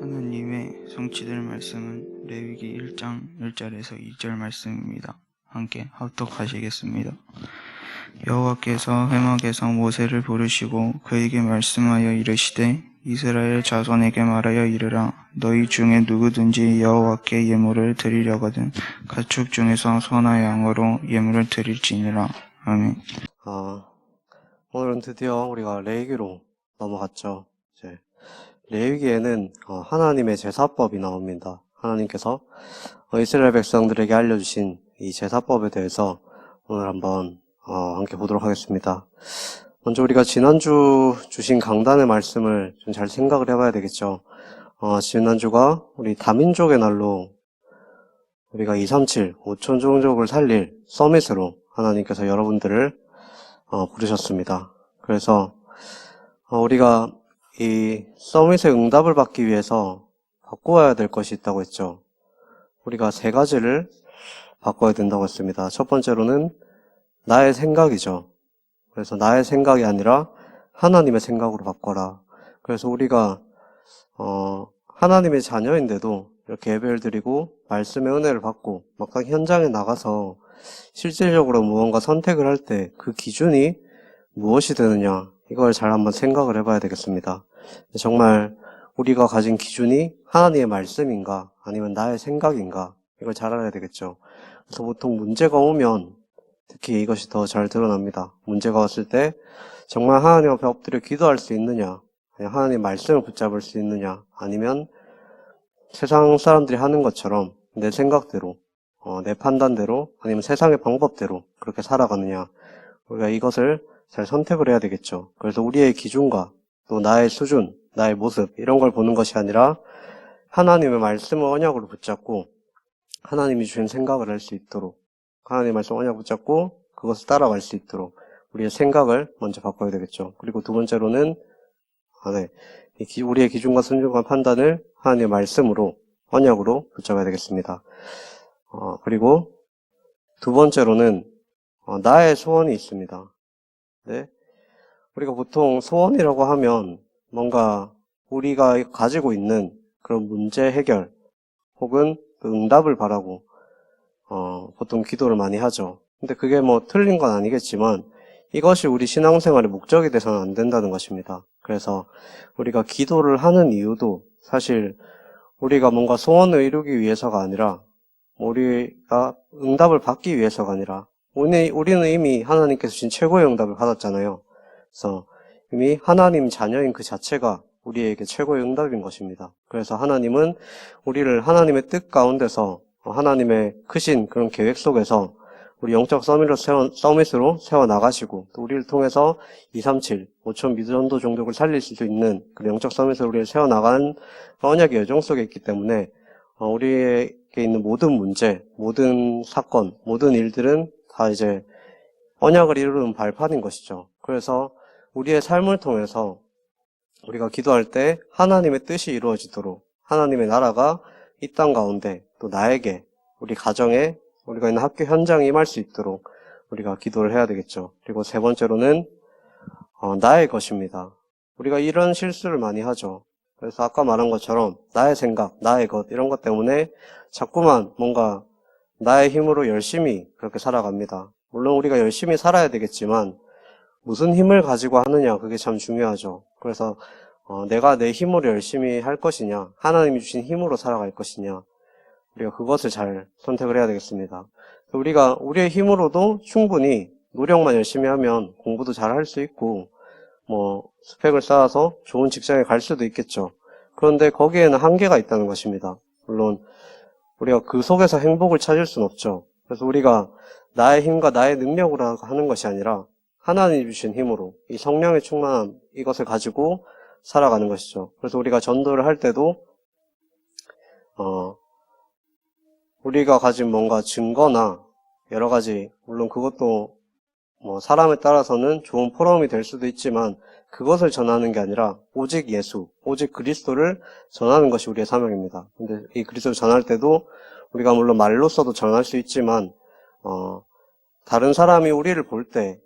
하느님의 성취될 말씀은 레위기 1장 1절에서 2절 말씀입니다. 함께 합독하시겠습니다. 여호와께서 회막에서 모세를 부르시고 그에게 말씀하여 이르시되 이스라엘 자손에게 말하여 이르라. 너희 중에 누구든지 여호와께 예물을 드리려거든 가축 중에서 소나 양으로 예물을 드릴지니라. 아멘. 오늘은 드디어 우리가 레위기로 넘어갔죠. 이제 레위기에는 하나님의 제사법이 나옵니다. 하나님께서 이스라엘 백성들에게 알려주신 이 제사법에 대해서 오늘 한번 함께 보도록 하겠습니다. 먼저 우리가 지난주 주신 강단의 말씀을 좀 잘 생각을 해봐야 되겠죠. 지난주가 우리 다민족의 날로 우리가 237 5천 종족을 살릴 서밋으로 하나님께서 여러분들을 부르셨습니다. 그래서 우리가 이 서밋의 응답을 받기 위해서 바꿔야 될 것이 있다고 했죠. 우리가 세 가지를 바꿔야 된다고 했습니다. 첫 번째로는 나의 생각이죠. 그래서 나의 생각이 아니라 하나님의 생각으로 바꿔라. 그래서 우리가 하나님의 자녀인데도 이렇게 예배를 드리고 말씀의 은혜를 받고 막상 현장에 나가서 실질적으로 무언가 선택을 할 때 그 기준이 무엇이 되느냐, 이걸 잘 한번 생각을 해봐야 되겠습니다. 정말 우리가 가진 기준이 하나님의 말씀인가 아니면 나의 생각인가, 이걸 잘 알아야 되겠죠. 그래서 보통 문제가 오면 특히 이것이 더 잘 드러납니다. 문제가 왔을 때 정말 하나님 앞에 엎드려 기도할 수 있느냐, 하나님의 말씀을 붙잡을 수 있느냐, 아니면 세상 사람들이 하는 것처럼 내 생각대로 내 판단대로 아니면 세상의 방법대로 그렇게 살아가느냐, 우리가 이것을 잘 선택을 해야 되겠죠. 그래서 우리의 기준과 또 나의 수준, 나의 모습, 이런 걸 보는 것이 아니라 하나님의 말씀을 언약으로 붙잡고 하나님이 주신 생각을 할 수 있도록, 하나님의 말씀 언약 붙잡고 그것을 따라갈 수 있도록 우리의 생각을 먼저 바꿔야 되겠죠. 그리고 두 번째로는 우리의 기준과 순종과 판단을 하나님의 말씀으로 언약으로 붙잡아야 되겠습니다. 그리고 두 번째로는 나의 소원이 있습니다. 네? 우리가 보통 소원이라고 하면 뭔가 우리가 가지고 있는 그런 문제 해결 혹은 응답을 바라고 보통 기도를 많이 하죠. 근데 그게 뭐 틀린 건 아니겠지만 이것이 우리 신앙생활의 목적이 돼서는 안 된다는 것입니다. 그래서 우리가 기도를 하는 이유도 사실 우리가 뭔가 소원을 이루기 위해서가 아니라, 우리가 응답을 받기 위해서가 아니라, 우리는 이미 하나님께서 주신 최고의 응답을 받았잖아요. 그래서 이미 하나님 자녀인 그 자체가 우리에게 최고의 응답인 것입니다. 그래서 하나님은 우리를 하나님의 뜻 가운데서 하나님의 크신 그런 계획 속에서 우리 영적 서밋으로 세워나가시고, 또 우리를 통해서 237, 5천 미전도 종족을 살릴 수 있는 그 영적 서밋으로 우리를 세워나간 언약의 여정 속에 있기 때문에 우리에게 있는 모든 문제, 모든 사건, 모든 일들은 다 이제 언약을 이루는 발판인 것이죠. 그래서 우리의 삶을 통해서 우리가 기도할 때 하나님의 뜻이 이루어지도록, 하나님의 나라가 이 땅 가운데 또 나에게, 우리 가정에, 우리가 있는 학교 현장에 임할 수 있도록 우리가 기도를 해야 되겠죠. 그리고 세 번째로는 나의 것입니다. 우리가 이런 실수를 많이 하죠. 그래서 아까 말한 것처럼 나의 생각, 나의 것, 이런 것 때문에 자꾸만 뭔가 나의 힘으로 열심히 그렇게 살아갑니다. 물론 우리가 열심히 살아야 되겠지만 무슨 힘을 가지고 하느냐, 그게 참 중요하죠. 그래서 내가 내 힘으로 열심히 할 것이냐, 하나님이 주신 힘으로 살아갈 것이냐, 우리가 그것을 잘 선택을 해야 되겠습니다. 우리가 우리의 힘으로도 충분히 노력만 열심히 하면 공부도 잘 할 수 있고 스펙을 쌓아서 좋은 직장에 갈 수도 있겠죠. 그런데 거기에는 한계가 있다는 것입니다. 물론 우리가 그 속에서 행복을 찾을 수는 없죠. 그래서 우리가 나의 힘과 나의 능력으로 하는 것이 아니라 하나님이 주신 힘으로, 이 성령의 충만함, 이것을 가지고 살아가는 것이죠. 그래서 우리가 전도를 할 때도 우리가 가진 뭔가 증거나 여러 가지, 물론 그것도 사람에 따라서는 좋은 포럼이 될 수도 있지만 그것을 전하는 게 아니라 오직 예수, 오직 그리스도를 전하는 것이 우리의 사명입니다. 근데 이 그리스도를 전할 때도 우리가 물론 말로써도 전할 수 있지만 다른 사람이 우리를 볼 때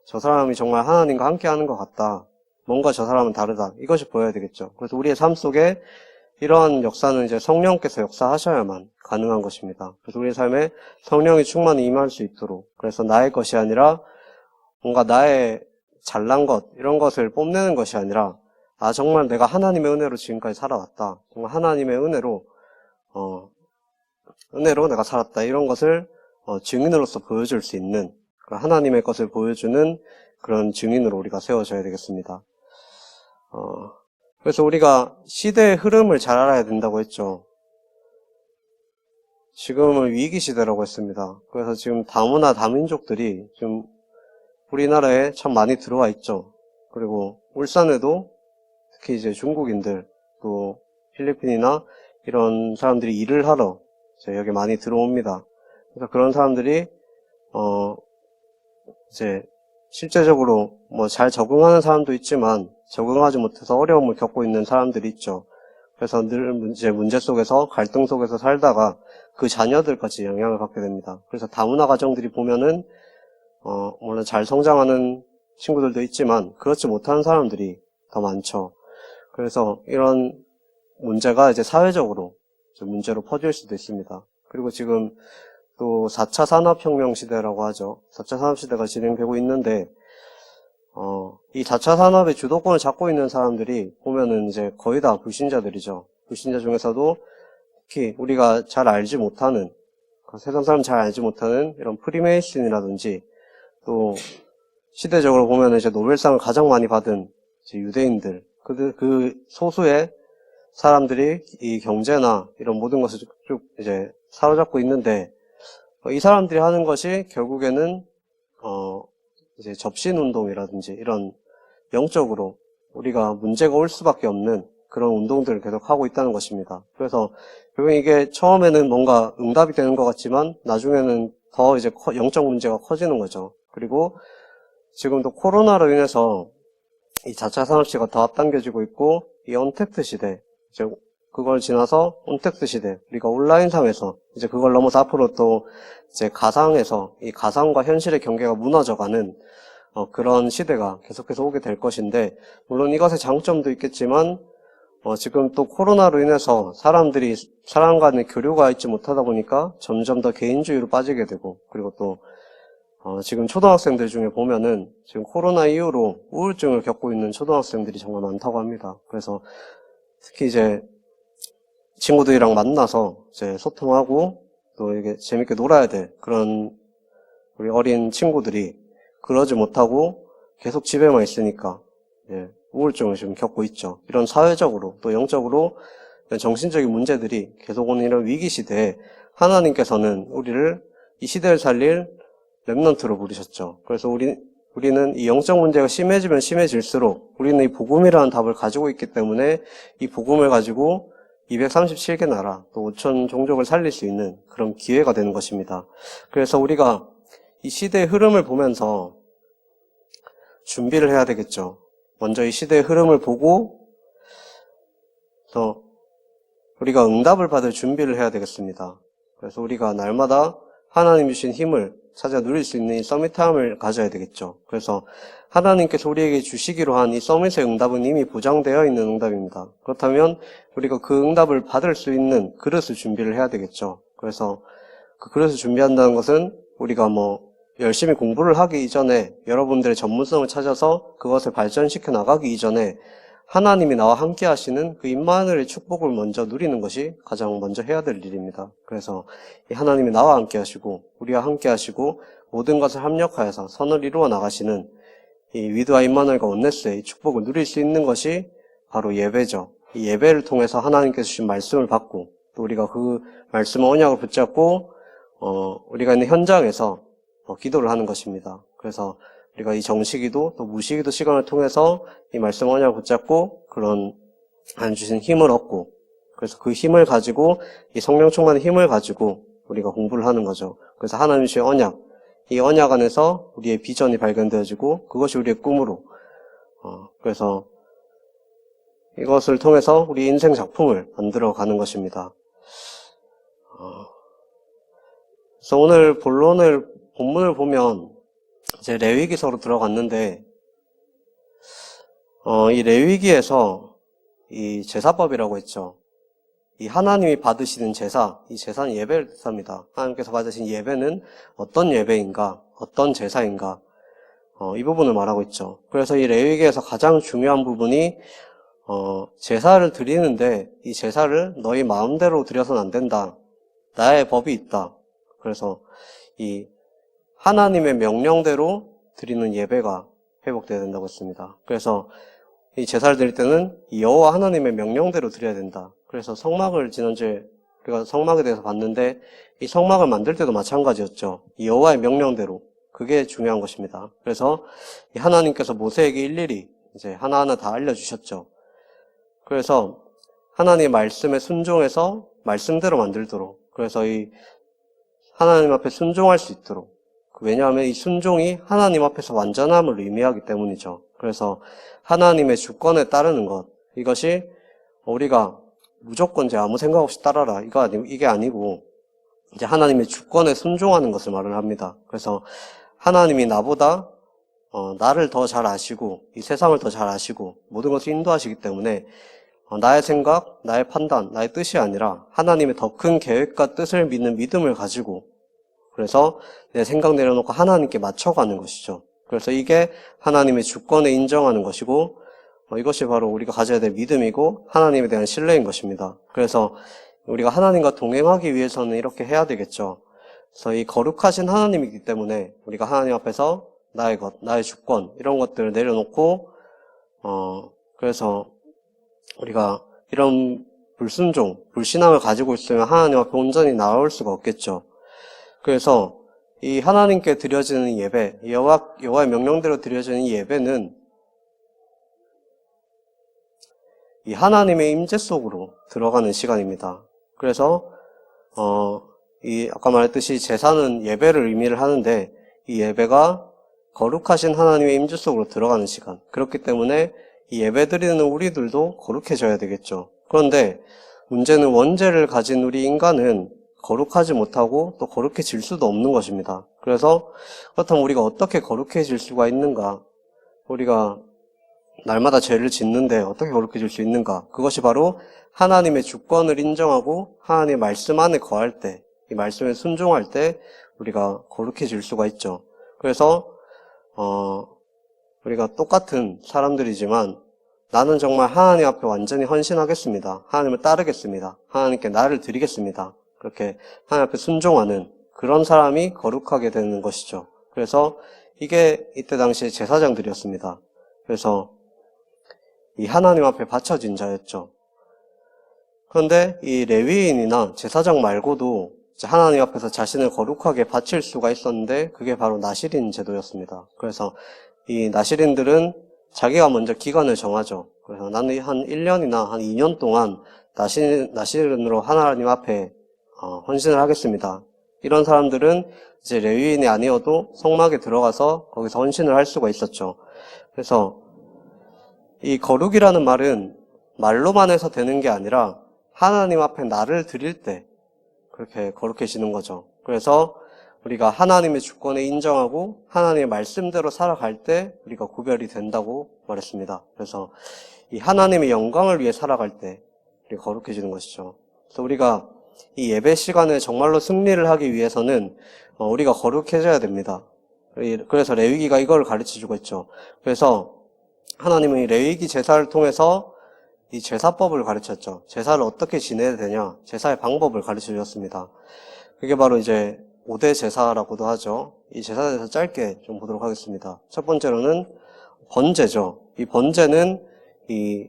저 사람이 정말 하나님과 함께 하는 것 같다, 뭔가 저 사람은 다르다, 이것이 보여야 되겠죠. 그래서 우리의 삶 속에 이러한 역사는 이제 성령께서 역사하셔야만 가능한 것입니다. 그래서 우리 삶에 성령이 충만히 임할 수 있도록, 그래서 나의 것이 아니라 뭔가 나의 잘난 것, 이런 것을 뽐내는 것이 아니라, 정말 내가 하나님의 은혜로 지금까지 살아왔다. 정말 하나님의 은혜로 내가 살았다. 이런 것을 증인으로서 보여줄 수 있는, 하나님의 것을 보여주는 그런 증인으로 우리가 세워져야 되겠습니다. 그래서 우리가 시대의 흐름을 잘 알아야 된다고 했죠. 지금은 위기 시대라고 했습니다. 그래서 지금 다문화 다민족들이 지금 우리나라에 참 많이 들어와 있죠. 그리고 울산에도 특히 이제 중국인들, 또 필리핀이나 이런 사람들이 일을 하러 이제 여기 많이 들어옵니다. 그래서 그런 사람들이 이제 실제적으로 뭐 잘 적응하는 사람도 있지만 적응하지 못해서 어려움을 겪고 있는 사람들이 있죠. 그래서 늘 문제 속에서 갈등 속에서 살다가 그 자녀들까지 영향을 받게 됩니다. 그래서 다문화 가정들이 보면은 물론 잘 성장하는 친구들도 있지만 그렇지 못하는 사람들이 더 많죠. 그래서 이런 문제가 이제 사회적으로 문제로 퍼질 수도 있습니다. 그리고 지금 또 4차 산업혁명 시대라고 하죠. 4차 산업시대가 진행되고 있는데, 이 4차 산업의 주도권을 잡고 있는 사람들이 보면은 이제 거의 다 불신자들이죠. 불신자 중에서도 특히 우리가 잘 알지 못하는, 세상 사람 잘 알지 못하는 이런 프리메이슨이라든지, 또 시대적으로 보면 이제 노벨상을 가장 많이 받은 이제 유대인들, 그 소수의 사람들이 이 경제나 이런 모든 것을 쭉 이제 사로잡고 있는데, 이 사람들이 하는 것이 결국에는 이제 접신운동이라든지 이런 영적으로 우리가 문제가 올 수밖에 없는 그런 운동들을 계속 하고 있다는 것입니다. 그래서 결국 이게 처음에는 뭔가 응답이 되는 것 같지만 나중에는 더 이제 영적 문제가 커지는 거죠. 그리고 지금도 코로나로 인해서 이 4차 산업시대가 더 앞당겨지고 있고, 이 언택트 시대, 이제 그걸 지나서 온택트 시대, 우리가 온라인상에서 이제 그걸 넘어서 앞으로 또 이제 가상에서 이 가상과 현실의 경계가 무너져가는 그런 시대가 계속해서 오게 될 것인데, 물론 이것의 장점도 있겠지만 지금 또 코로나로 인해서 사람들이 사람 간의 교류가 있지 못하다 보니까 점점 더 개인주의로 빠지게 되고, 그리고 또 지금 초등학생들 중에 보면은 지금 코로나 이후로 우울증을 겪고 있는 초등학생들이 정말 많다고 합니다. 그래서 특히 이제 친구들이랑 만나서 이제 소통하고 또 이게 재밌게 놀아야 될 그런 우리 어린 친구들이 그러지 못하고 계속 집에만 있으니까 우울증을 지금 겪고 있죠. 이런 사회적으로 또 영적으로 정신적인 문제들이 계속 오는 이런 위기 시대에 하나님께서는 우리를 이 시대를 살릴 렘넌트로 부르셨죠. 그래서 우리는 이 영적 문제가 심해지면 심해질수록 우리는 이 복음이라는 답을 가지고 있기 때문에 이 복음을 가지고 237개 나라, 또 5천 종족을 살릴 수 있는 그런 기회가 되는 것입니다. 그래서 우리가 이 시대의 흐름을 보면서 준비를 해야 되겠죠. 먼저 이 시대의 흐름을 보고 또 우리가 응답을 받을 준비를 해야 되겠습니다. 그래서 우리가 날마다 하나님 주신 힘을 찾아 누릴 수 있는 이 서밋타임을 가져야 되겠죠. 그래서 하나님께서 우리에게 주시기로 한 이 서밋의 응답은 이미 보장되어 있는 응답입니다. 그렇다면 우리가 그 응답을 받을 수 있는 그릇을 준비를 해야 되겠죠. 그래서 그 그릇을 준비한다는 것은 우리가 열심히 공부를 하기 이전에 여러분들의 전문성을 찾아서 그것을 발전시켜 나가기 이전에 하나님이 나와 함께 하시는 그 임마누엘의 축복을 먼저 누리는 것이 가장 먼저 해야 될 일입니다. 그래서 이 하나님이 나와 함께 하시고 우리와 함께 하시고 모든 것을 합력하여서 선을 이루어 나가시는 이 위드와 임마누엘과 온네스의 이 축복을 누릴 수 있는 것이 바로 예배죠. 이 예배를 통해서 하나님께서 주신 말씀을 받고 또 우리가 그 말씀의 언약을 붙잡고 우리가 있는 현장에서 기도를 하는 것입니다. 그래서 우리가 이 정식기도 또 무식기도 시간을 통해서 이 말씀 언약을 붙잡고 그런 하나님 주신 힘을 얻고, 그래서 그 힘을 가지고 이 성령 충만의 힘을 가지고 우리가 공부를 하는 거죠. 그래서 하나님 주신 언약, 이 언약 안에서 우리의 비전이 발견되어지고 그것이 우리의 꿈으로 그래서 이것을 통해서 우리 인생 작품을 만들어가는 것입니다. 그래서 오늘 본문을 보면 이제 레위기서로 들어갔는데 이 레위기에서 이 제사법이라고 했죠. 이 하나님이 받으시는 제사, 이 제사는 예배를 뜻합니다. 하나님께서 받으신 예배는 어떤 예배인가, 어떤 제사인가, 이 부분을 말하고 있죠. 그래서 이 레위기에서 가장 중요한 부분이 제사를 드리는데 이 제사를 너희 마음대로 드려서는 안 된다. 나의 법이 있다. 그래서 이 하나님의 명령대로 드리는 예배가 회복되어야 된다고 했습니다. 그래서 이 제사를 드릴 때는 이 여호와 하나님의 명령대로 드려야 된다. 그래서 성막을 지난주에 우리가 성막에 대해서 봤는데 이 성막을 만들 때도 마찬가지였죠. 이 여호와의 명령대로. 그게 중요한 것입니다. 그래서 이 하나님께서 모세에게 일일이 이제 하나하나 다 알려주셨죠. 그래서 하나님의 말씀에 순종해서 말씀대로 만들도록, 그래서 이 하나님 앞에 순종할 수 있도록, 왜냐하면 이 순종이 하나님 앞에서 완전함을 의미하기 때문이죠. 그래서 하나님의 주권에 따르는 것, 이것이 우리가 무조건 이제 아무 생각 없이 따라라, 이게 아니고 이제 하나님의 주권에 순종하는 것을 말을 합니다. 그래서 하나님이 나보다 나를 더 잘 아시고 이 세상을 더 잘 아시고 모든 것을 인도하시기 때문에 나의 생각, 나의 판단, 나의 뜻이 아니라 하나님의 더 큰 계획과 뜻을 믿는 믿음을 가지고, 그래서 내 생각 내려놓고 하나님께 맞춰가는 것이죠. 그래서 이게 하나님의 주권에 인정하는 것이고, 이것이 바로 우리가 가져야 될 믿음이고 하나님에 대한 신뢰인 것입니다. 그래서 우리가 하나님과 동행하기 위해서는 이렇게 해야 되겠죠. 그래서 이 거룩하신 하나님이기 때문에 우리가 하나님 앞에서 나의 것, 나의 주권, 이런 것들을 내려놓고 그래서 우리가 이런 불순종, 불신앙을 가지고 있으면 하나님 앞에 온전히 나올 수가 없겠죠. 그래서 이 하나님께 드려지는 예배, 여호와의 명령대로 드려지는 예배는 이 하나님의 임재 속으로 들어가는 시간입니다. 그래서 아까 말했듯이 제사는 예배를 의미를 하는데 이 예배가 거룩하신 하나님의 임재 속으로 들어가는 시간. 그렇기 때문에 이 예배 드리는 우리들도 거룩해져야 되겠죠. 그런데 문제는 원죄를 가진 우리 인간은 거룩하지 못하고 또 거룩해질 수도 없는 것입니다. 그래서 그렇다면 우리가 어떻게 거룩해질 수가 있는가? 우리가 날마다 죄를 짓는데 어떻게 거룩해질 수 있는가? 그것이 바로 하나님의 주권을 인정하고 하나님의 말씀 안에 거할 때, 이 말씀에 순종할 때 우리가 거룩해질 수가 있죠. 그래서 우리가 똑같은 사람들이지만 나는 정말 하나님 앞에 완전히 헌신하겠습니다. 하나님을 따르겠습니다. 하나님께 나를 드리겠습니다. 그렇게 하나님 앞에 순종하는 그런 사람이 거룩하게 되는 것이죠. 그래서 이게 이때 당시에 제사장들이었습니다. 그래서 이 하나님 앞에 바쳐진 자였죠. 그런데 이 레위인이나 제사장 말고도 하나님 앞에서 자신을 거룩하게 바칠 수가 있었는데 그게 바로 나실인 제도였습니다. 그래서 이 나실인들은 자기가 먼저 기간을 정하죠. 그래서 나는 한 1년이나 한 2년 동안 나실인으로 하나님 앞에 헌신을 하겠습니다. 이런 사람들은 이제 레위인이 아니어도 성막에 들어가서 거기서 헌신을 할 수가 있었죠. 그래서 이 거룩이라는 말은 말로만 해서 되는 게 아니라 하나님 앞에 나를 드릴 때 그렇게 거룩해지는 거죠. 그래서 우리가 하나님의 주권에 인정하고 하나님의 말씀대로 살아갈 때 우리가 구별이 된다고 말했습니다. 그래서 이 하나님의 영광을 위해 살아갈 때 우리가 거룩해지는 것이죠. 그래서 우리가 이 예배 시간에 정말로 승리를 하기 위해서는 우리가 거룩해져야 됩니다. 그래서 레위기가 이걸 가르쳐주고 있죠. 그래서 하나님은 이 레위기 제사를 통해서 이 제사법을 가르쳤죠. 제사를 어떻게 지내야 되냐, 제사의 방법을 가르쳐 주셨습니다. 그게 바로 이제 5대 제사라고도 하죠. 이 제사에 대해서 짧게 좀 보도록 하겠습니다. 첫 번째로는 번제죠. 이 번제는 이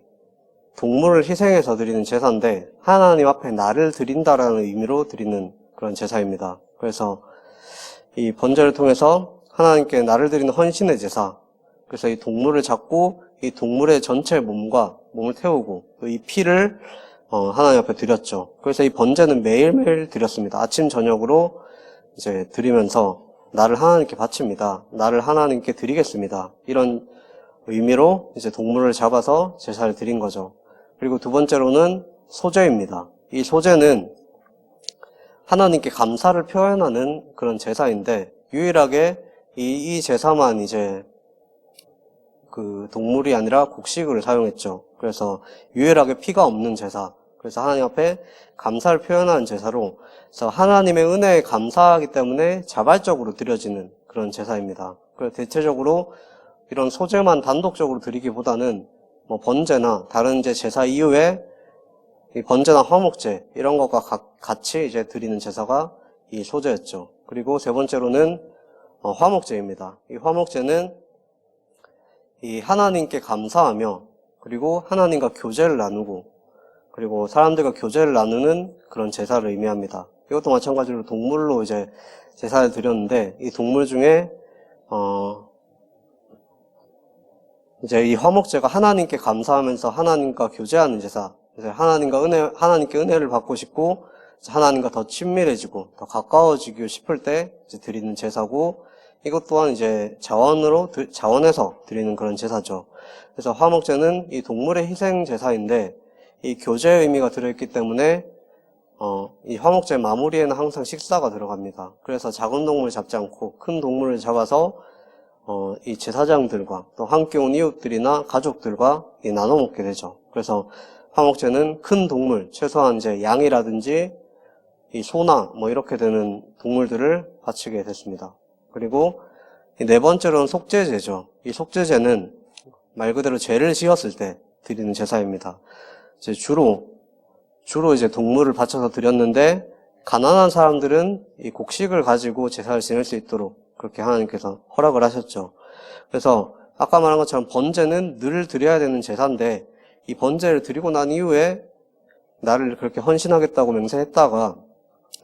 동물을 희생해서 드리는 제사인데 하나님 앞에 나를 드린다라는 의미로 드리는 그런 제사입니다. 그래서 이 번제를 통해서 하나님께 나를 드리는 헌신의 제사, 그래서 이 동물을 잡고 이 동물의 전체 몸을 태우고 또 이 피를 하나님 앞에 드렸죠. 그래서 이 번제는 매일매일 드렸습니다. 아침 저녁으로 이제 드리면서 나를 하나님께 바칩니다. 나를 하나님께 드리겠습니다. 이런 의미로 이제 동물을 잡아서 제사를 드린 거죠. 그리고 두 번째로는 소제입니다. 이 소제는 하나님께 감사를 표현하는 그런 제사인데 유일하게 이 제사만 이제 그 동물이 아니라 곡식을 사용했죠. 그래서 유일하게 피가 없는 제사. 그래서 하나님 앞에 감사를 표현하는 제사로, 그래서 하나님의 은혜에 감사하기 때문에 자발적으로 드려지는 그런 제사입니다. 그래서 대체적으로 이런 소제만 단독적으로 드리기보다는 뭐 번제나 다른 이제 제사 이후에 이 번제나 화목제 이런 것과 같이 이제 드리는 제사가 이 소제였죠. 그리고 세 번째로는 화목제입니다. 이 화목제는 이 하나님께 감사하며 그리고 하나님과 교제를 나누고 그리고 사람들과 교제를 나누는 그런 제사를 의미합니다. 이것도 마찬가지로 동물로 이제 제사를 드렸는데 이 동물 중에 이제 이 화목제가 하나님께 감사하면서 하나님과 교제하는 제사, 하나님께 은혜를 받고 싶고 하나님과 더 친밀해지고 더 가까워지고 싶을 때 이제 드리는 제사고, 이것 또한 이제 자원해서 드리는 그런 제사죠. 그래서 화목제는 이 동물의 희생 제사인데 이 교제의 의미가 들어있기 때문에 이 화목제 마무리에는 항상 식사가 들어갑니다. 그래서 작은 동물 잡지 않고 큰 동물을 잡아서 이 제사장들과 또 함께 온 이웃들이나 가족들과 나눠 먹게 되죠. 그래서 화목제는 큰 동물, 최소한 이제 양이라든지 이 소나 뭐 이렇게 되는 동물들을 바치게 됐습니다. 그리고 네 번째로는 속죄제죠. 이 속죄제는 말 그대로 죄를 지었을 때 드리는 제사입니다. 이제 주로 이제 동물을 바쳐서 드렸는데 가난한 사람들은 이 곡식을 가지고 제사를 지낼 수 있도록 그렇게 하나님께서 허락을 하셨죠. 그래서 아까 말한 것처럼 번제는 늘 드려야 되는 제사인데 이 번제를 드리고 난 이후에 나를 그렇게 헌신하겠다고 맹세했다가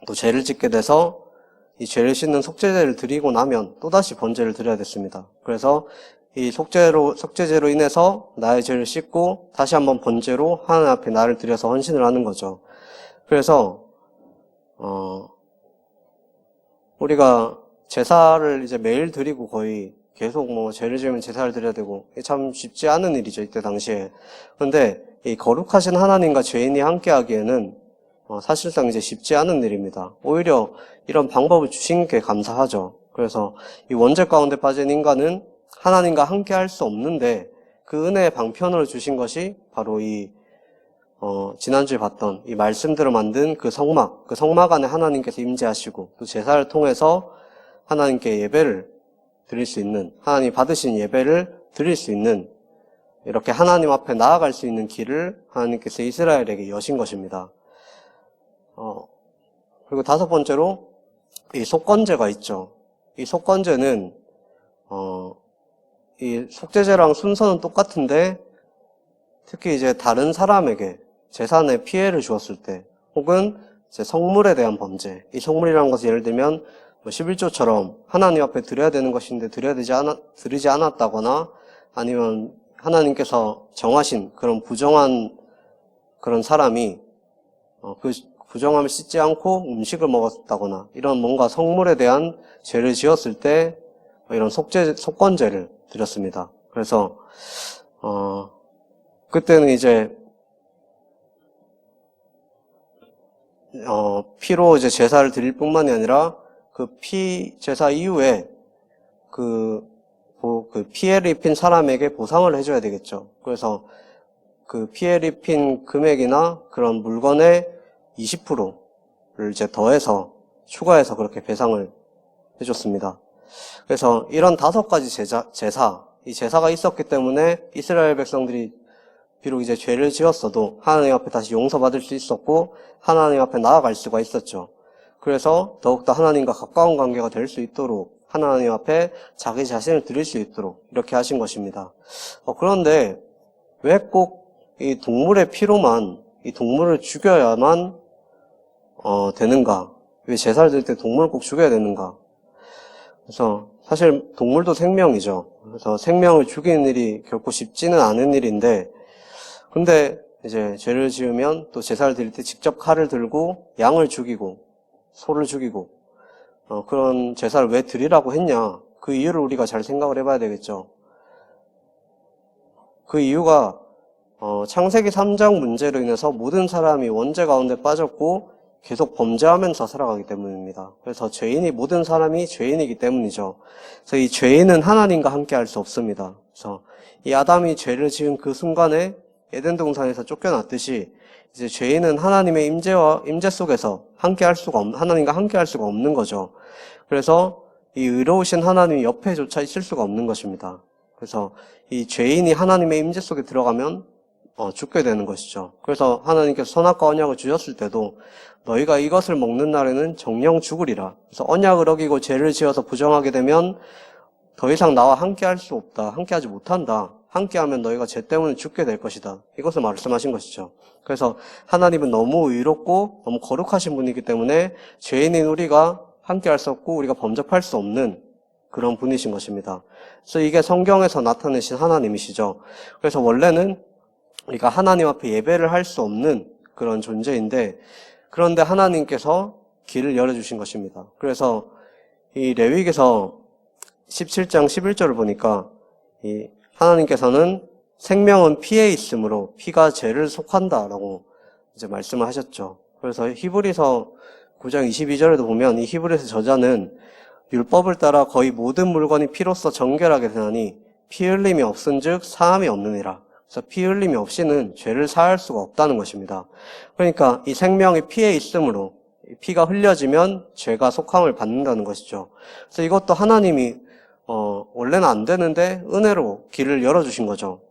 또 죄를 짓게 돼서 이 죄를 씻는 속죄제를 드리고 나면 또다시 번제를 드려야 됐습니다. 그래서 이 속죄제로 인해서 나의 죄를 씻고 다시 한번 번제로 하나님 앞에 나를 드려서 헌신을 하는 거죠. 그래서 우리가 제사를 이제 매일 드리고 거의 계속 뭐 죄를 지으면 제사를 드려야 되고 참 쉽지 않은 일이죠, 이때 당시에. 그런데 이 거룩하신 하나님과 죄인이 함께 하기에는 사실상 이제 쉽지 않은 일입니다. 오히려 이런 방법을 주신 게 감사하죠. 그래서 이 원죄 가운데 빠진 인간은 하나님과 함께 할 수 없는데 그 은혜의 방편으로 주신 것이 바로 이 지난주에 봤던 이 말씀대로 만든 그 성막 안에 하나님께서 임재하시고 또 제사를 통해서 하나님께 예배를 드릴 수 있는, 하나님 받으신 예배를 드릴 수 있는, 이렇게 하나님 앞에 나아갈 수 있는 길을 하나님께서 이스라엘에게 여신 것입니다. 그리고 다섯 번째로 이 속건제가 있죠. 이 속건제는 이 속죄제랑 순서는 똑같은데 특히 이제 다른 사람에게 재산에 피해를 주었을 때 혹은 이제 성물에 대한 범죄, 이 성물이라는 것은 예를 들면 11조처럼 하나님 앞에 드려야 되는 것인데 드리지 않았다거나 아니면 하나님께서 정하신 그런 부정한 그런 사람이 그 부정함을 씻지 않고 음식을 먹었다거나 이런 뭔가 성물에 대한 죄를 지었을 때 이런 속건제를 드렸습니다. 그래서 그때는 이제 피로 이제 제사를 드릴 뿐만이 아니라 그 피 제사 이후에 그 피해를 입힌 사람에게 보상을 해줘야 되겠죠. 그래서 그 피해를 입힌 금액이나 그런 물건의 20%를 이제 더해서 추가해서 그렇게 배상을 해줬습니다. 그래서 이런 5가지 이 제사가 있었기 때문에 이스라엘 백성들이 비록 이제 죄를 지었어도 하나님 앞에 다시 용서받을 수 있었고 하나님 앞에 나아갈 수가 있었죠. 그래서 더욱더 하나님과 가까운 관계가 될 수 있도록 하나님 앞에 자기 자신을 드릴 수 있도록 이렇게 하신 것입니다. 그런데 왜 꼭 이 동물의 피로만, 이 동물을 죽여야만 되는가? 왜 제사를 드릴 때 동물을 꼭 죽여야 되는가? 그래서 사실 동물도 생명이죠. 그래서 생명을 죽이는 일이 결코 쉽지는 않은 일인데, 근데 이제 죄를 지으면 또 제사를 드릴 때 직접 칼을 들고 양을 죽이고 소를 죽이고 그런 제사를 왜 드리라고 했냐? 그 이유를 우리가 잘 생각을 해봐야 되겠죠. 그 이유가 창세기 3장 문제로 인해서 모든 사람이 원죄 가운데 빠졌고 계속 범죄하면서 살아가기 때문입니다. 그래서 모든 사람이 죄인이기 때문이죠. 그래서 이 죄인은 하나님과 함께 할 수 없습니다. 그래서 이 아담이 죄를 지은 그 순간에 에덴 동산에서 쫓겨났듯이 이제 죄인은 하나님의 임재 속에서 하나님과 함께 할 수가 없는 거죠. 그래서 이 의로우신 하나님이 옆에조차 있을 수가 없는 것입니다. 그래서 이 죄인이 하나님의 임재 속에 들어가면 죽게 되는 것이죠. 그래서 하나님께서 선악과 언약을 주셨을 때도 너희가 이것을 먹는 날에는 정령 죽으리라. 그래서 언약을 어기고 죄를 지어서 부정하게 되면 더 이상 나와 함께 할 수 없다. 함께 하지 못한다. 함께하면 너희가 죄 때문에 죽게 될 것이다. 이것을 말씀하신 것이죠. 그래서 하나님은 너무 의롭고 너무 거룩하신 분이기 때문에 죄인인 우리가 함께할 수 없고 우리가 범접할 수 없는 그런 분이신 것입니다. 그래서 이게 성경에서 나타내신 하나님이시죠. 그래서 원래는 우리가 하나님 앞에 예배를 할 수 없는 그런 존재인데 그런데 하나님께서 길을 열어주신 것입니다. 그래서 이 레위기서 17장 11절을 보니까 이 하나님께서는 생명은 피에 있으므로 피가 죄를 속한다라고 이제 말씀을 하셨죠. 그래서 히브리서 9장 22절에도 보면 이 히브리서 저자는 율법을 따라 거의 모든 물건이 피로써 정결하게 되나니 피 흘림이 없은즉 사함이 없느니라. 그래서 피 흘림이 없이는 죄를 사할 수가 없다는 것입니다. 그러니까 이 생명이 피에 있으므로 피가 흘려지면 죄가 속함을 받는다는 것이죠. 그래서 이것도 하나님이 원래는 안 되는데 은혜로 길을 열어주신 거죠.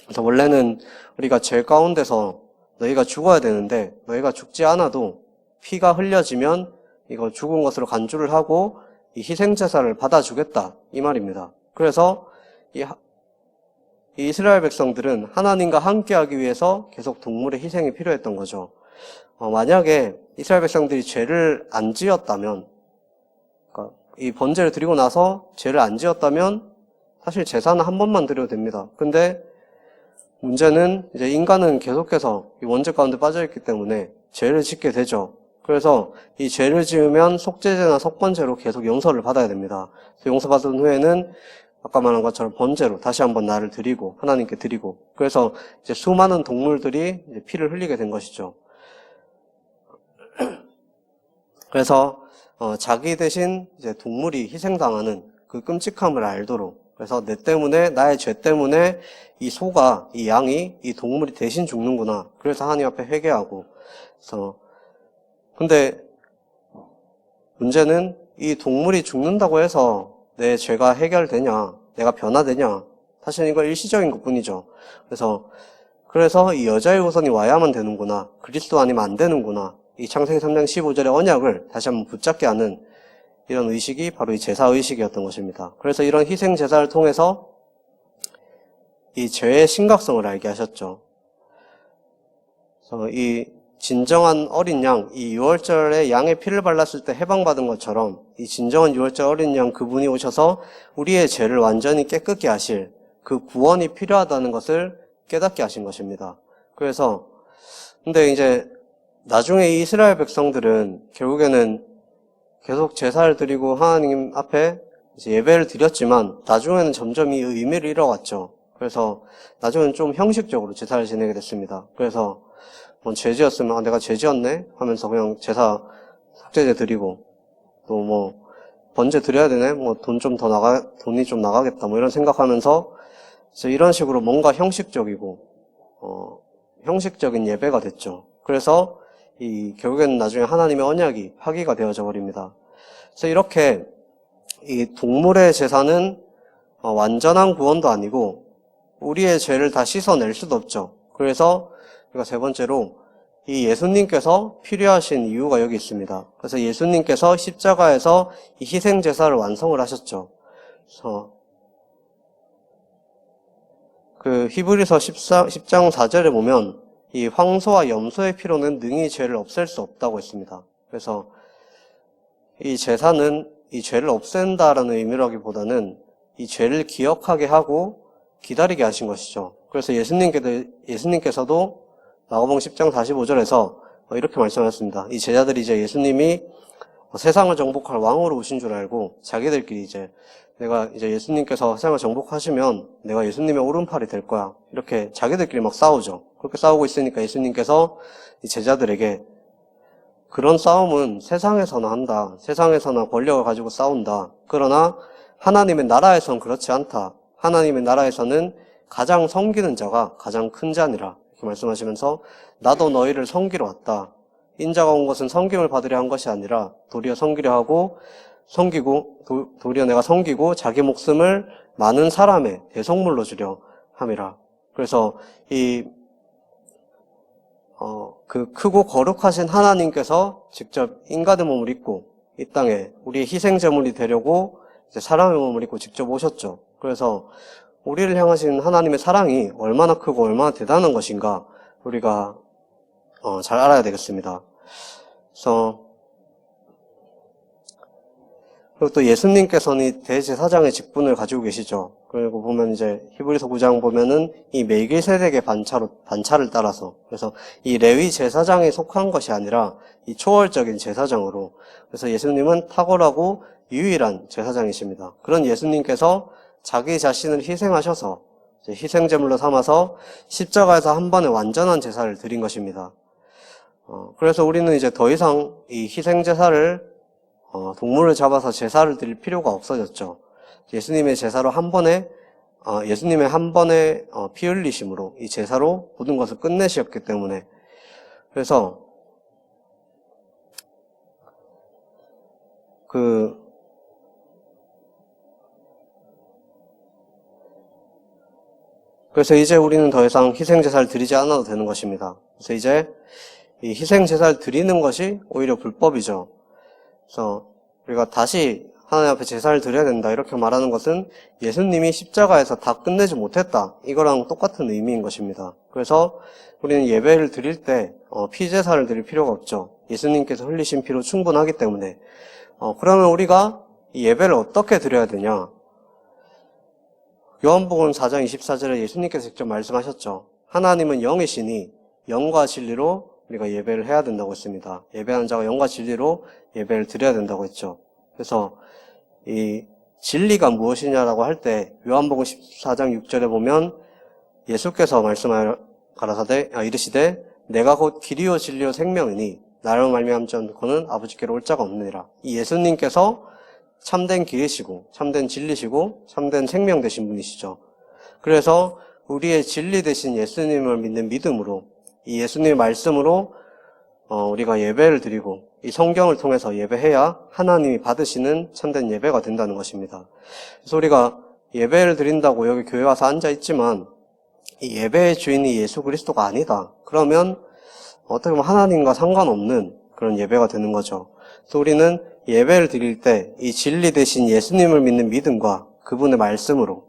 그래서 원래는 우리가 죄 가운데서 너희가 죽어야 되는데 너희가 죽지 않아도 피가 흘려지면 이거 죽은 것으로 간주를 하고 이 희생제사를 받아주겠다 이 말입니다. 그래서 이 이스라엘 백성들은 하나님과 함께하기 위해서 계속 동물의 희생이 필요했던 거죠. 만약에 이스라엘 백성들이 죄를 안 지었다면, 그러니까 이 번제를 드리고 나서 죄를 안 지었다면 사실 제사는 한 번만 드려도 됩니다. 근데 문제는 이제 인간은 계속해서 이 원죄 가운데 빠져있기 때문에 죄를 짓게 되죠. 그래서 이 죄를 지으면 속죄제나 속번제로 계속 용서를 받아야 됩니다. 그래서 용서받은 후에는 아까 말한 것처럼 번제로 다시 한번 나를 드리고 하나님께 드리고 그래서 이제 수많은 동물들이 이제 피를 흘리게 된 것이죠. 그래서 자기 대신 이제 동물이 희생당하는 그 끔찍함을 알도록 그래서 내 때문에 나의 죄 때문에 이 소가 이 양이 이 동물이 대신 죽는구나. 그래서 하나님 앞에 회개하고 그래서 근데 문제는 이 동물이 죽는다고 해서 내 죄가 해결되냐, 내가 변화되냐, 사실 이건 일시적인 것뿐이죠. 그래서 이 여자의 후손이 와야만 되는구나, 그리스도 아니면 안 되는구나, 이 창세기 3장 15절의 언약을 다시 한번 붙잡게 하는 이런 의식이 바로 이 제사 의식이었던 것입니다. 그래서 이런 희생 제사를 통해서 이 죄의 심각성을 알게 하셨죠. 그래서 이 진정한 어린 양, 이 유월절에 양의 피를 발랐을 때 해방받은 것처럼 이 진정한 유월절 어린 양 그분이 오셔서 우리의 죄를 완전히 깨끗게 하실 그 구원이 필요하다는 것을 깨닫게 하신 것입니다. 그래서 근데 이제 나중에 이 이스라엘 백성들은 결국에는 계속 제사를 드리고 하나님 앞에 이제 예배를 드렸지만 나중에는 점점 이 의미를 잃어갔죠. 그래서 나중에는 좀 형식적으로 제사를 지내게 됐습니다. 그래서 죄 지었으면 내가 죄 지었네 하면서 그냥 제사 속죄제 드리고 또 번제 드려야 되네 돈이 좀 나가겠다 이런 생각하면서 이런 식으로 뭔가 형식적이고 형식적인 예배가 됐죠. 그래서 결국에는 나중에 하나님의 언약이 파기가 되어져 버립니다. 그래서 이렇게 이 동물의 제사는 완전한 구원도 아니고 우리의 죄를 다 씻어낼 수도 없죠. 그래서 우리가 세 번째로 이 예수님께서 필요하신 이유가 여기 있습니다. 그래서 예수님께서 십자가에서 이 희생 제사를 완성을 하셨죠. 그래서 그 히브리서 10장 4절에 보면 이 황소와 염소의 피로는 능히 죄를 없앨 수 없다고 했습니다. 그래서 이 제사는 이 죄를 없앤다라는 의미라기보다는 이 죄를 기억하게 하고 기다리게 하신 것이죠. 그래서 예수님께서도 마가복음 10장 45절에서 이렇게 말씀하셨습니다. 이 제자들이 이제 예수님이 세상을 정복할 왕으로 오신 줄 알고 자기들끼리 내가 예수님께서 세상을 정복하시면 내가 예수님의 오른팔이 될 거야. 이렇게 자기들끼리 막 싸우죠. 그렇게 싸우고 있으니까 예수님께서 이 제자들에게 그런 싸움은 세상에서나 한다. 세상에서나 권력을 가지고 싸운다. 그러나 하나님의 나라에선 그렇지 않다. 하나님의 나라에서는 가장 섬기는 자가 가장 큰 자니라. 이렇게 말씀하시면서 나도 너희를 섬기러 왔다. 인자가 온 것은 섬김을 받으려 한 것이 아니라 도리어 섬기려 하고 도리어 내가 섬기고 자기 목숨을 많은 사람의 대속물로 주려 함이라. 그래서 그 크고 거룩하신 하나님께서 직접 인간의 몸을 입고 이 땅에 우리의 희생제물이 되려고 이제 사람의 몸을 입고 직접 오셨죠. 그래서 우리를 향하신 하나님의 사랑이 얼마나 크고 얼마나 대단한 것인가 우리가 잘 알아야 되겠습니다. 그리고 또 예수님께서는 대제사장의 직분을 가지고 계시죠. 그리고 보면 이제 히브리서 9장 보면은 이 멜기세덱의 반차를 따라서, 그래서 이 레위 제사장에 속한 것이 아니라 이 초월적인 제사장으로, 그래서 예수님은 탁월하고 유일한 제사장이십니다. 그런 예수님께서 자기 자신을 희생하셔서 이제 희생제물로 삼아서 십자가에서 한 번에 완전한 제사를 드린 것입니다. 그래서 우리는 이제 더 이상 이 희생제사를 동물을 잡아서 제사를 드릴 필요가 없어졌죠. 예수님의 제사로 예수님의 한 번의 피 흘리심으로 이 제사로 모든 것을 끝내셨기 때문에, 그래서 이제 우리는 더 이상 희생제사를 드리지 않아도 되는 것입니다. 그래서 이제 이 희생제사를 드리는 것이 오히려 불법이죠. 그래서 우리가 다시 하나님 앞에 제사를 드려야 된다 이렇게 말하는 것은 예수님이 십자가에서 다 끝내지 못했다 이거랑 똑같은 의미인 것입니다. 그래서 우리는 예배를 드릴 때 피제사를 드릴 필요가 없죠. 예수님께서 흘리신 피로 충분하기 때문에. 그러면 우리가 이 예배를 어떻게 드려야 되냐? 요한복음 4장 24절에 예수님께서 직접 말씀하셨죠. 하나님은 영이시니 영과 진리로 우리가 예배를 해야 된다고 했습니다. 예배하는 자가 영과 진리로 예배를 드려야 된다고 했죠. 그래서 이 진리가 무엇이냐라고 할 때 요한복음 14장 6절에 보면 예수께서 말씀하여 가라사대 이르시되 내가 곧 길이요 진리요 생명이니 나로 말미암지 않고는 아버지께로 올 자가 없느니라. 이 예수님께서 참된 길이시고 참된 진리시고 참된 생명 되신 분이시죠. 그래서 우리의 진리 되신 예수님을 믿는 믿음으로 이 예수님의 말씀으로 우리가 예배를 드리고 이 성경을 통해서 예배해야 하나님이 받으시는 참된 예배가 된다는 것입니다. 그래서 우리가 예배를 드린다고 여기 교회 와서 앉아 있지만 이 예배의 주인이 예수 그리스도가 아니다. 그러면 어떻게 보면 하나님과 상관없는 그런 예배가 되는 거죠. 그래서 우리는 예배를 드릴 때 이 진리 되신 예수님을 믿는 믿음과 그분의 말씀으로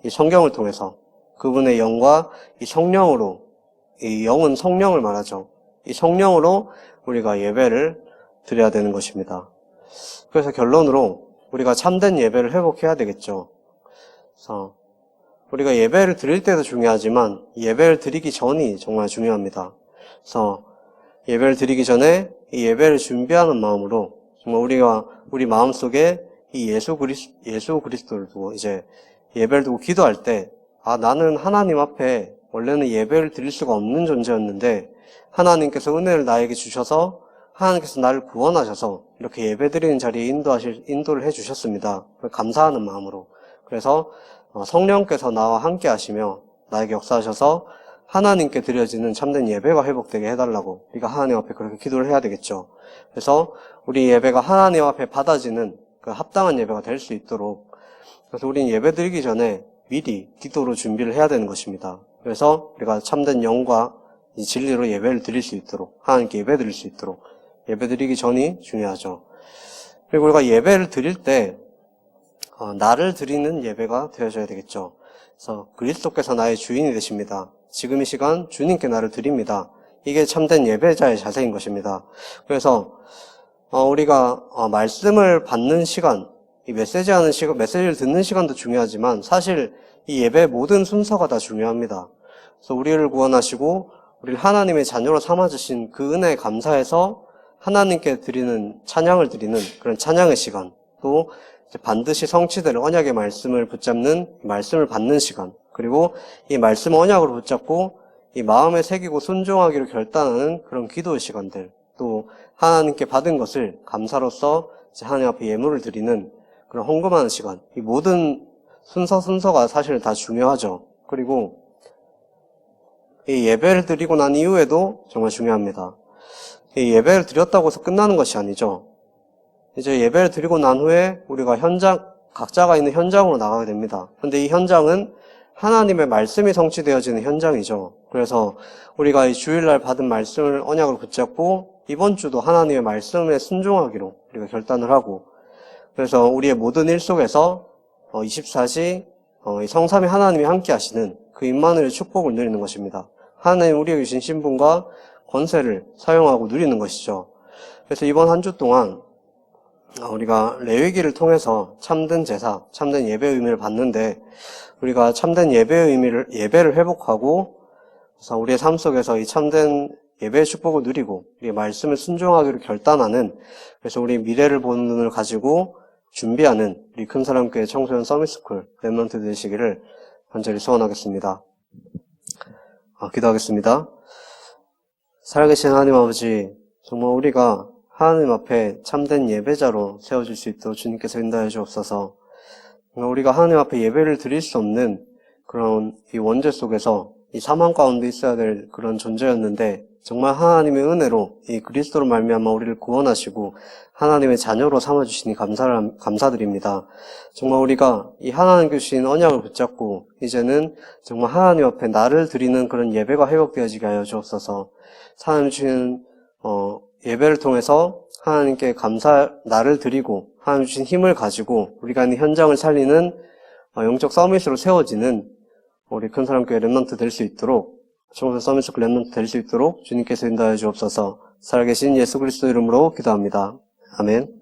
이 성경을 통해서 그분의 영과 이 성령으로, 이 영은 성령을 말하죠. 이 성령으로 우리가 예배를 드려야 되는 것입니다. 그래서 결론으로 우리가 참된 예배를 회복해야 되겠죠. 그래서 우리가 예배를 드릴 때도 중요하지만 예배를 드리기 전이 정말 중요합니다. 그래서 예배를 드리기 전에 이 예배를 준비하는 마음으로 정말 우리 마음속에 이 예수 그리스도를 두고 이제 예배를 두고 기도할 때 나는 하나님 앞에 원래는 예배를 드릴 수가 없는 존재였는데 하나님께서 은혜를 나에게 주셔서 하나님께서 나를 구원하셔서 이렇게 예배드리는 자리에 인도를 해주셨습니다. 감사하는 마음으로. 그래서 성령께서 나와 함께 하시며 나에게 역사하셔서 하나님께 드려지는 참된 예배가 회복되게 해달라고 우리가 하나님 앞에 그렇게 기도를 해야 되겠죠. 그래서 우리 예배가 하나님 앞에 받아지는 그 합당한 예배가 될 수 있도록, 그래서 우리는 예배 드리기 전에 미리 기도로 준비를 해야 되는 것입니다. 그래서 우리가 참된 영과 이 진리로 예배를 드릴 수 있도록, 하나님께 예배 드릴 수 있도록 예배 드리기 전이 중요하죠. 그리고 우리가 예배를 드릴 때 나를 드리는 예배가 되어져야 되겠죠. 그래서 그리스도께서 나의 주인이 되십니다. 지금 이 시간 주님께 나를 드립니다. 이게 참된 예배자의 자세인 것입니다. 그래서 우리가 말씀을 받는 시간, 이 메시지를 듣는 시간도 중요하지만 사실 이 예배의 모든 순서가 다 중요합니다. 그래서 우리를 구원하시고 우리를 하나님의 자녀로 삼아주신 그 은혜에 감사해서 하나님께 드리는 찬양을 드리는 그런 찬양의 시간, 또 반드시 성취될 언약의 말씀을 붙잡는 말씀을 받는 시간, 그리고 이 말씀을 언약으로 붙잡고 이 마음에 새기고 순종하기로 결단하는 그런 기도의 시간들, 또 하나님께 받은 것을 감사로서 하나님 앞에 예물을 드리는 그런 헌금하는 시간, 이 모든 순서가 사실 다 중요하죠. 그리고 이 예배를 드리고 난 이후에도 정말 중요합니다. 이 예배를 드렸다고 해서 끝나는 것이 아니죠. 이제 예배를 드리고 난 후에 우리가 각자가 있는 현장으로 나가게 됩니다. 근데 이 현장은 하나님의 말씀이 성취되어지는 현장이죠. 그래서 우리가 이 주일날 받은 말씀을 언약으로 붙잡고 이번 주도 하나님의 말씀에 순종하기로 우리가 결단을 하고, 그래서 우리의 모든 일 속에서 24시 이 성삼위 하나님이 함께 하시는 그 임마누엘의 축복을 누리는 것입니다. 하나님 우리에게 주신 신분과 권세를 사용하고 누리는 것이죠. 그래서 이번 한 주 동안 우리가 레위기를 통해서 참된 제사, 참된 예배의 의미를 받는데, 우리가 참된 예배를 회복하고, 그래서 우리의 삶 속에서 이 참된 예배의 축복을 누리고, 우리의 말씀을 순종하기로 결단하는, 그래서 우리 미래를 보는 눈을 가지고 준비하는 우리 큰사랑교회 청소년 서밋스쿨 랩런트 되시기를 간절히 소원하겠습니다. 기도하겠습니다. 살아계신 하나님 아버지, 정말 우리가 하나님 앞에 참된 예배자로 세워질 수 있도록 주님께서 인도하여 주옵소서. 우리가 하나님 앞에 예배를 드릴 수 없는 그런 이 원죄 속에서 이 사망 가운데 있어야 될 그런 존재였는데, 정말 하나님의 은혜로 이 그리스도로 말미암아 우리를 구원하시고 하나님의 자녀로 삼아주시니 감사드립니다. 정말 우리가 이 하나님 주신 언약을 붙잡고 이제는 정말 하나님 앞에 나를 드리는 그런 예배가 회복되어지게 하여 주옵소서. 하나님 주신 예배를 통해서 하나님께 나를 드리고 하나님 주신 힘을 가지고 우리가 있는 현장을 살리는 영적 서밋으로 세워지는 우리 큰사랑교회 랩런트 될 수 있도록, 청소년 서밋스쿨 랩런트 될 수 있도록 주님께서 인도하여 주옵소서. 살아계신 예수 그리스도 이름으로 기도합니다. 아멘.